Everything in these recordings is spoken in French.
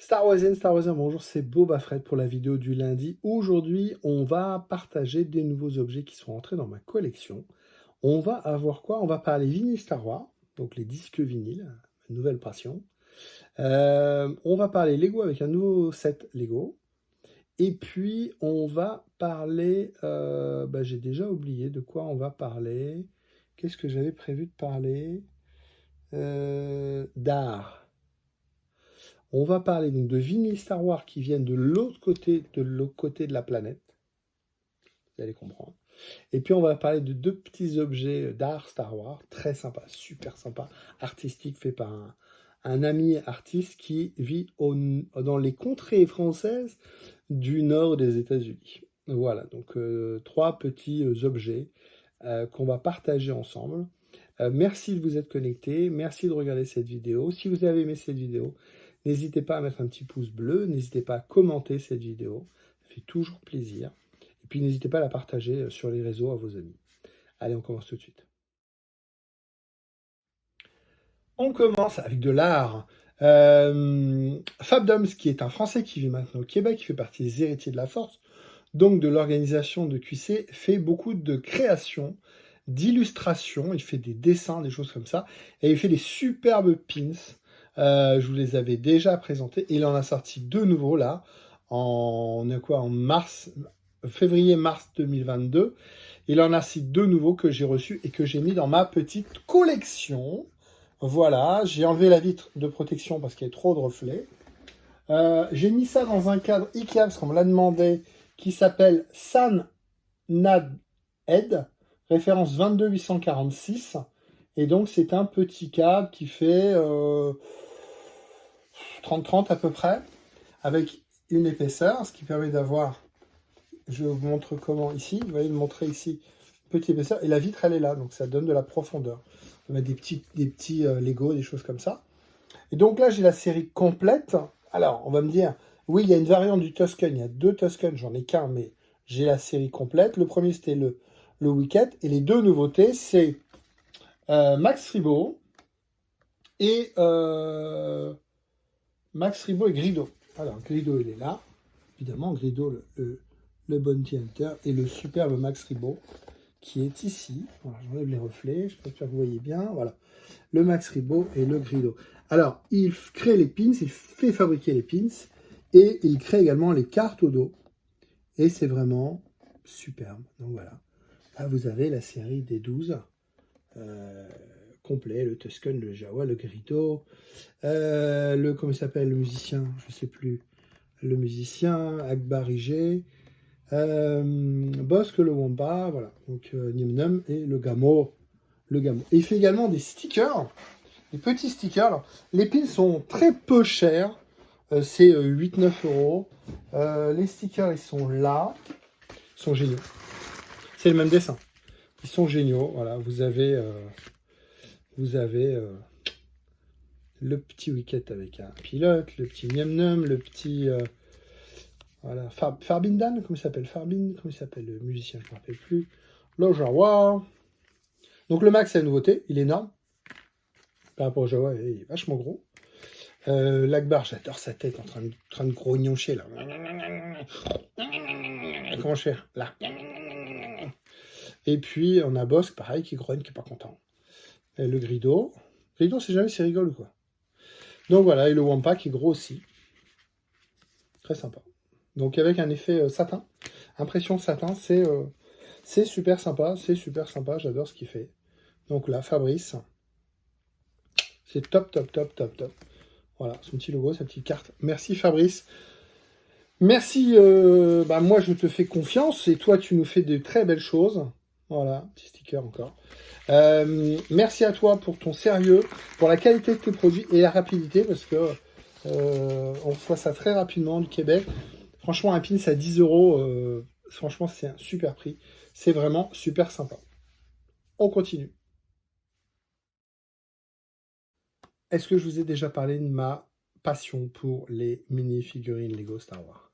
Star Wars, bonjour, c'est Boba Fred pour la vidéo du lundi. Aujourd'hui, on va partager des nouveaux objets qui sont entrés dans ma collection. On va avoir quoi? On va parler vinyle Star Wars, donc les disques vinyles, une nouvelle passion. On va parler Lego avec un nouveau set Lego. Et puis, on va parler... j'ai déjà oublié de quoi on va parler. Qu'est-ce que j'avais prévu de parler? D'art. On va parler donc de vinyles Star Wars qui viennent de l'autre côté de la planète. Vous allez comprendre. Et puis on va parler de deux petits objets d'art Star Wars, très sympa, super sympa, artistique, fait par un ami artiste qui vit dans les contrées françaises du nord des États-Unis. Voilà, donc trois petits objets qu'on va partager ensemble. Merci de vous être connectés, merci de regarder cette vidéo. Si vous avez aimé cette vidéo, n'hésitez pas à mettre un petit pouce bleu, n'hésitez pas à commenter cette vidéo, ça fait toujours plaisir. Et puis n'hésitez pas à la partager sur les réseaux à vos amis. Allez, on commence tout de suite. On commence avec de l'art. Fab Doms, qui est un Français qui vit maintenant au Québec, qui fait partie des Héritiers de la Force, donc de l'organisation de QC, fait beaucoup de créations, d'illustrations, il fait des dessins, des choses comme ça, et il fait des superbes pins. Je vous les avais déjà présentés, et il en a sorti deux nouveaux là, en février-mars 2022. Il en a sorti deux nouveaux que j'ai reçus et que j'ai mis dans ma petite collection. Voilà, j'ai enlevé la vitre de protection parce qu'il y a trop de reflets. J'ai mis ça dans un cadre Ikea parce qu'on me l'a demandé, qui s'appelle San Nad Ed, référence 22846. Et donc c'est un petit cadre qui fait 30-30 à peu près, avec une épaisseur, ce qui permet d'avoir, je vous montre comment ici, vous voyez le montrer ici, petite épaisseur, et la vitre elle est là, donc ça donne de la profondeur. On va mettre des petits Lego, des choses comme ça. Et donc là j'ai la série complète. Alors on va me dire, oui il y a une variante du Tusken, il y a deux Tusken, j'en ai qu'un, mais j'ai la série complète. Le premier c'était le Wicket, et les deux nouveautés c'est Max Rebo et Grido. Alors Grido il est là, évidemment Grido le Bounty Hunter, et le superbe Max Rebo qui est ici. Voilà, j'enlève les reflets, je peux que vous voyez bien. Voilà, le Max Rebo et le Grido. Alors il crée les pins, il fait fabriquer les pins, et il crée également les cartes au dos. Et c'est vraiment superbe. Donc voilà, là vous avez la série des 12. Complet, le Tusken, le Jawa, le Grido, comment il s'appelle, le musicien, je sais plus, le musicien, Akbar Ige, Bosque, le Wampa, voilà, donc Nimnum et le Gamo. Et il fait également des stickers, des petits stickers. Alors, les pins sont très peu chers, c'est 8-9 euros. Les stickers, ils sont là, ils sont géniaux. C'est le même dessin. Ils sont géniaux, voilà, vous avez le petit Wicket avec un pilote, le petit Niamnum, le petit voilà, Farbindan, comment il s'appelle comment il s'appelle le musicien, je ne me rappelle plus. Le Jawa. Donc le Max, c'est la nouveauté, il est énorme. Par rapport au Jawa, il est vachement gros. L'Akbar, j'adore sa tête en train de grognoncher là. Comment je fais là. Et puis on a Bosque, pareil, qui grogne, qui est pas content. Et le Grido. Grido, c'est jamais si rigole ou quoi. Donc voilà, et le Wampa qui est gros aussi. Très sympa. Donc avec un effet satin, impression satin, c'est super sympa, j'adore ce qu'il fait. Donc là, Fabrice, c'est top, top, top, top, top. Voilà, son petit logo, sa petite carte. Merci Fabrice. Merci, moi je te fais confiance, et toi tu nous fais de très belles choses. Voilà, petit sticker encore. Merci à toi pour ton sérieux, pour la qualité de tes produits et la rapidité, parce que on reçoit ça très rapidement du Québec. Franchement, un pin, c'est à 10 euros. Franchement, c'est un super prix. C'est vraiment super sympa. On continue. Est-ce que je vous ai déjà parlé de ma passion pour les mini-figurines Lego Star Wars?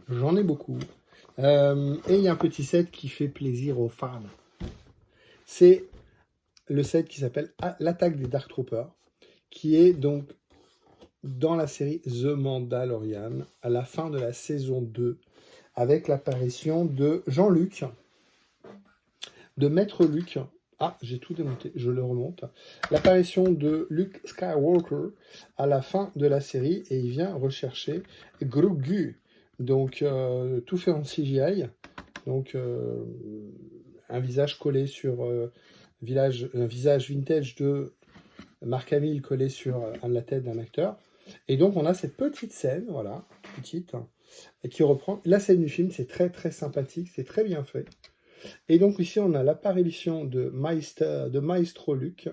J'en ai beaucoup. Et il y a un petit set qui fait plaisir aux fans. C'est le set qui s'appelle l'Attaque des Dark Troopers, qui est donc dans la série The Mandalorian, à la fin de la saison 2, avec l'apparition de Jean-Luc, de Maître Luke. Ah, j'ai tout démonté, je le remonte. L'apparition de Luke Skywalker à la fin de la série, et il vient rechercher Grogu. Donc, tout fait en CGI. Donc, un visage collé sur un visage vintage de Mark Hamill collé sur la tête d'un acteur. Et donc, on a cette petite scène, voilà, petite, qui reprend la scène du film. C'est très, très sympathique, c'est très bien fait. Et donc, ici, on a l'apparition de Maestro Luke.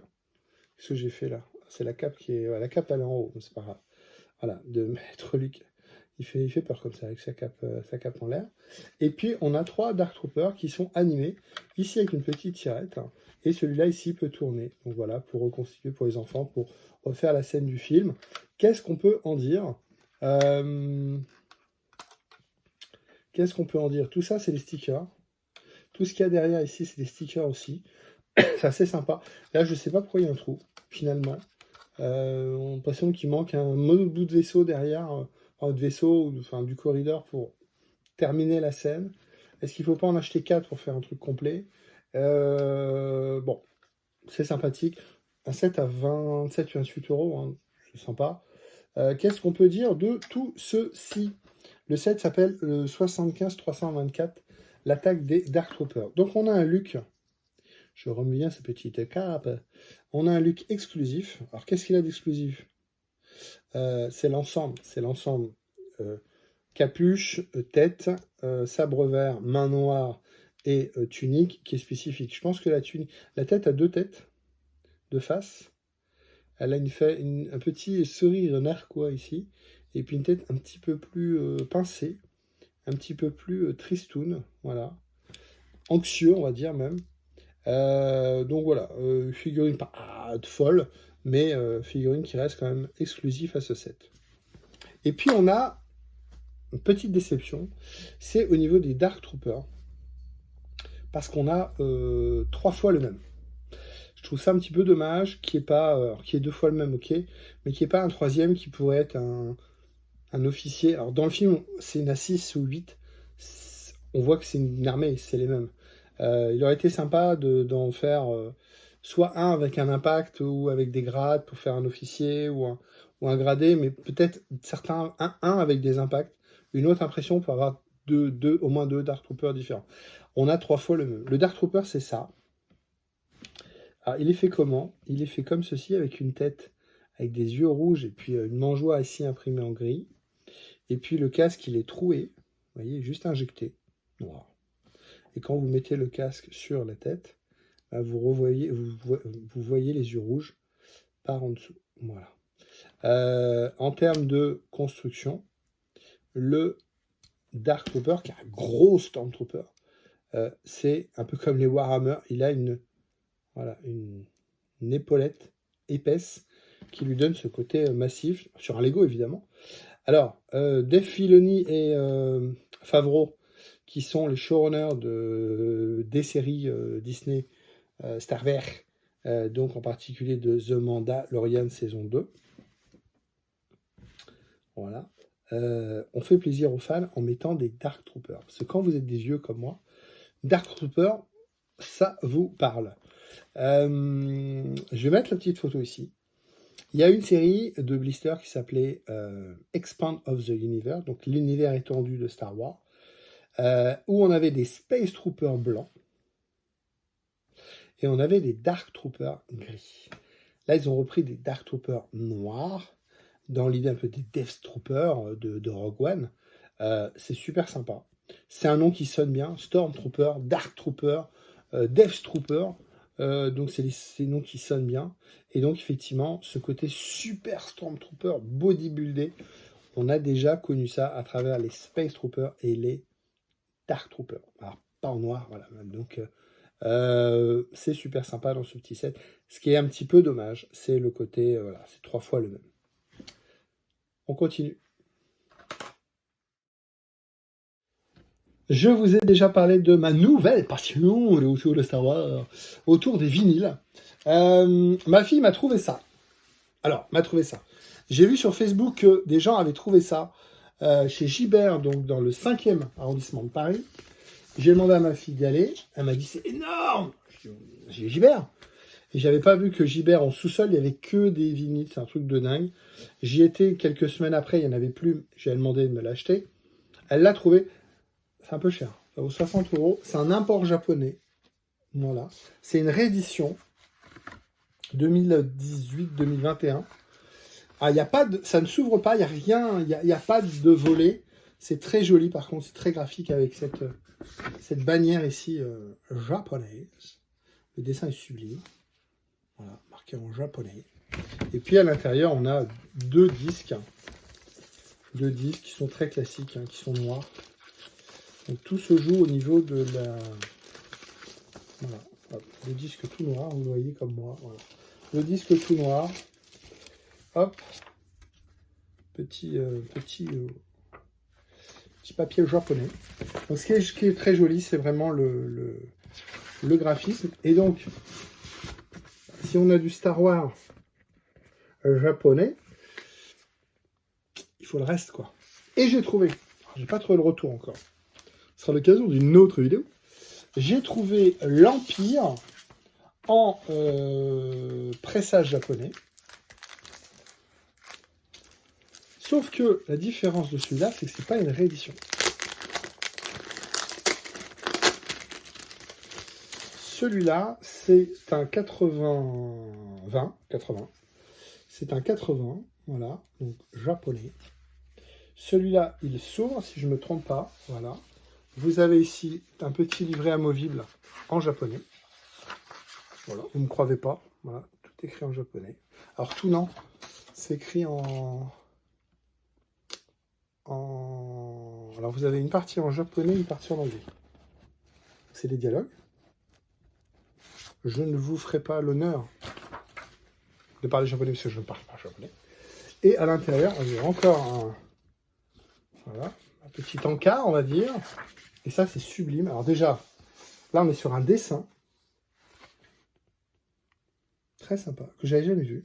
Qu'est-ce que j'ai fait là? C'est la cape qui est... Ouais, la cape, elle est en haut, mais c'est pas grave. Voilà, de Maître Luke. Il fait peur comme ça, avec sa cape en l'air. Et puis, on a 3 Dark Troopers qui sont animés, ici avec une petite tirette. Et celui-là, ici, peut tourner. Donc voilà, pour reconstituer pour les enfants, pour refaire la scène du film. Qu'est-ce qu'on peut en dire? Qu'est-ce qu'on peut en dire? Tout ça, c'est les stickers. Tout ce qu'il y a derrière ici, c'est des stickers aussi. C'est assez sympa. Là, je ne sais pas pourquoi il y a un trou, finalement. On a l'impression qu'il manque un bout de vaisseau derrière, de vaisseau, enfin du corridor pour terminer la scène. Est-ce qu'il ne faut pas en acheter 4 pour faire un truc complet? Bon, c'est sympathique. Un set à 27-28 €, hein, c'est sympa. Qu'est-ce qu'on peut dire de tout ceci? Le set s'appelle le 75-324, l'attaque des Dark Troopers. Donc on a un Luke, je remets bien sa petite cape, on a un Luke exclusif. Alors qu'est-ce qu'il a d'exclusif? C'est l'ensemble, capuche, tête, sabre vert, main noire et tunique qui est spécifique. Je pense que la tête a 2 têtes de face. Elle a un petit sourire narquois ici, et puis une tête un petit peu plus pincée, un petit peu plus tristoun, voilà. Anxieux, on va dire même. Donc voilà, figurine pas folle, mais figurine qui reste quand même exclusif à ce set. Et puis on a une petite déception, c'est au niveau des Dark Troopers, parce qu'on a 3 fois le même. Je trouve ça un petit peu dommage qu'il n'y ait pas, qu'il y ait 2 fois le même, ok, mais qu'il n'y ait pas un 3e qui pourrait être un officier. Alors dans le film, c'est une A6 ou 8, on voit que c'est une armée, c'est les mêmes. Il aurait été sympa d'en faire soit un avec un impact ou avec des grades pour faire un officier ou un gradé, mais peut-être certains, un avec des impacts, une autre impression pour avoir au moins 2 Dark Troopers différents. On a 3 fois le même. Le Dark Trooper, c'est ça. Alors, il est fait comment? Il est fait comme ceci, avec une tête, avec des yeux rouges, et puis une mangeoire ici imprimée en gris. Et puis le casque, il est troué, vous voyez, juste injecté, noir. Et quand vous mettez le casque sur la tête, vous voyez les yeux rouges par en dessous. Voilà. En termes de construction, le Dark Trooper, qui est un gros Stormtrooper, c'est un peu comme les Warhammer, il a une épaulette épaisse qui lui donne ce côté massif, sur un Lego évidemment. Alors, Dave Filoni et Favreau, qui sont les showrunners des séries Disney Star Wars, donc en particulier de The Mandalorian saison 2. Voilà. On fait plaisir aux fans en mettant des Dark Troopers. Parce que quand vous êtes des vieux comme moi, Dark Troopers, ça vous parle. Je vais mettre la petite photo ici. Il y a une série de blisters qui s'appelait Expand of the Universe, donc l'univers étendu de Star Wars, où on avait des Space Troopers blancs et on avait des Dark Troopers gris. Là, ils ont repris des Dark Troopers noirs dans l'idée un peu des Death Troopers de Rogue One. C'est super sympa. C'est un nom qui sonne bien. Stormtrooper, Dark Trooper, Death Trooper. Donc c'est des noms qui sonnent bien. Et donc effectivement, ce côté super Stormtrooper bodybuildé, on a déjà connu ça à travers les Space Troopers et les Dark Troopers. Alors pas en noir, voilà. Donc c'est super sympa dans ce petit set. Ce qui est un petit peu dommage, c'est le côté, voilà, c'est 3 fois le même. On continue. Je vous ai déjà parlé de ma nouvelle passion autour de Star Wars, autour des vinyles. Ma fille m'a trouvé ça. Alors, m'a trouvé ça. J'ai vu sur Facebook que des gens avaient trouvé ça chez Gibert, donc dans le 5e arrondissement de Paris. J'ai demandé à ma fille d'y aller. Elle m'a dit, c'est énorme. J'ai Gibert. Et j'avais pas vu que Gibert, en sous-sol, il y avait que des vinyles. C'est un truc de dingue. J'y étais quelques semaines après, il n'y en avait plus. J'ai demandé de me l'acheter. Elle l'a trouvé. C'est un peu cher. Ça vaut 60 €. C'est un import japonais. Voilà. C'est une réédition 2018-2021. Ah, y a pas de, ça ne s'ouvre pas, il n'y a rien, il y a pas de volet. C'est très joli, par contre, c'est très graphique avec cette bannière ici japonaise. Le dessin est sublime. Voilà, marqué en japonais. Et puis à l'intérieur, on a deux disques qui sont très classiques, qui sont noirs. Donc tout se joue au niveau de la... Voilà, hop, le disque tout noir, vous le voyez comme moi. Voilà. Le disque tout noir. Hop, petit papier japonais. Donc ce qui est très joli, c'est vraiment le graphisme. Et donc, si on a du Star Wars japonais, il faut le reste, quoi. Et j'ai trouvé, j'ai pas trouvé le retour encore, ce sera l'occasion d'une autre vidéo, j'ai trouvé l'Empire en pressage japonais. Sauf que la différence de celui-là, c'est que c'est pas une réédition. Celui-là, c'est un 80. C'est un 80, voilà, donc japonais. Celui-là, il s'ouvre, si je ne me trompe pas, voilà. Vous avez ici un petit livret amovible en japonais. Voilà, vous ne me croyez pas, voilà, tout écrit en japonais. Alors tout non, c'est écrit Alors vous avez une partie en japonais, une partie en anglais. C'est les dialogues. Je ne vous ferai pas l'honneur de parler japonais parce que je ne parle pas japonais. Et à l'intérieur, il y a encore un petit encart, on va dire. Et ça, c'est sublime. Alors déjà, là, on est sur un dessin très sympa, que j'avais jamais vu.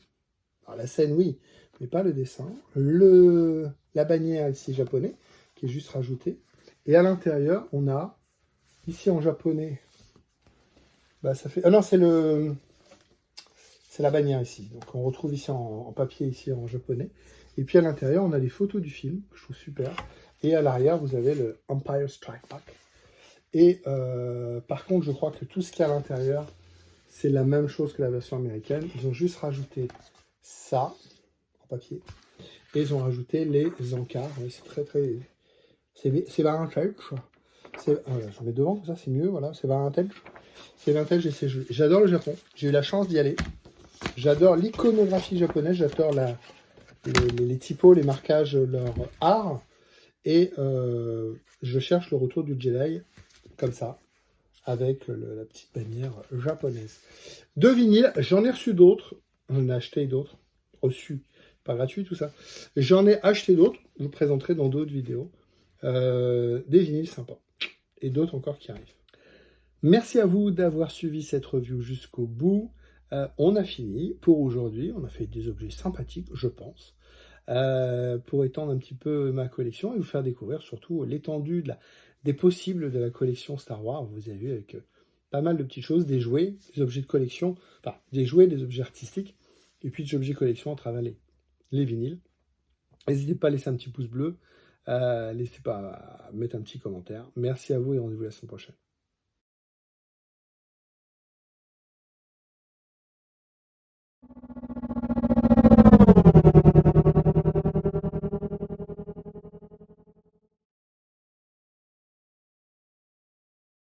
Alors la scène, oui, mais pas le dessin. La bannière ici japonais, qui est juste rajoutée. Et à l'intérieur, on a, ici en japonais, bah ça fait... Ah non, c'est la bannière ici. Donc on retrouve ici en papier, ici en japonais. Et puis à l'intérieur, on a les photos du film, que je trouve super. Et à l'arrière, vous avez le Empire Strike Back. Et par contre, je crois que tout ce qu'il y a à l'intérieur, c'est la même chose que la version américaine. Ils ont juste rajouté ça, en papier. Et ils ont rajouté les encarts. C'est très, très... C'est vintage. J'en mets devant, comme ça, c'est mieux. Voilà, c'est vintage. C'est vintage et c'est joli. J'adore le Japon. J'ai eu la chance d'y aller. J'adore l'iconographie japonaise. J'adore les typos, les marquages, leur art. Et je cherche le retour du Jedi, comme ça, avec la petite bannière japonaise. De vinyle, j'en ai reçu d'autres. J'en ai acheté d'autres. Reçu, pas gratuit tout ça. J'en ai acheté d'autres. Je vous présenterai dans d'autres vidéos. Des vinyles sympas. Et d'autres encore qui arrivent. Merci à vous d'avoir suivi cette review jusqu'au bout. On a fini pour aujourd'hui. On a fait des objets sympathiques, je pense. Pour étendre un petit peu ma collection et vous faire découvrir surtout l'étendue des possibles de la collection Star Wars. Vous avez vu avec pas mal de petites choses, des jouets, des objets de collection, enfin des jouets, des objets artistiques, et puis des objets de collection à travers les vinyles. N'hésitez pas à laisser un petit pouce bleu, n'hésitez pas à mettre un petit commentaire. Merci à vous et rendez-vous la semaine prochaine.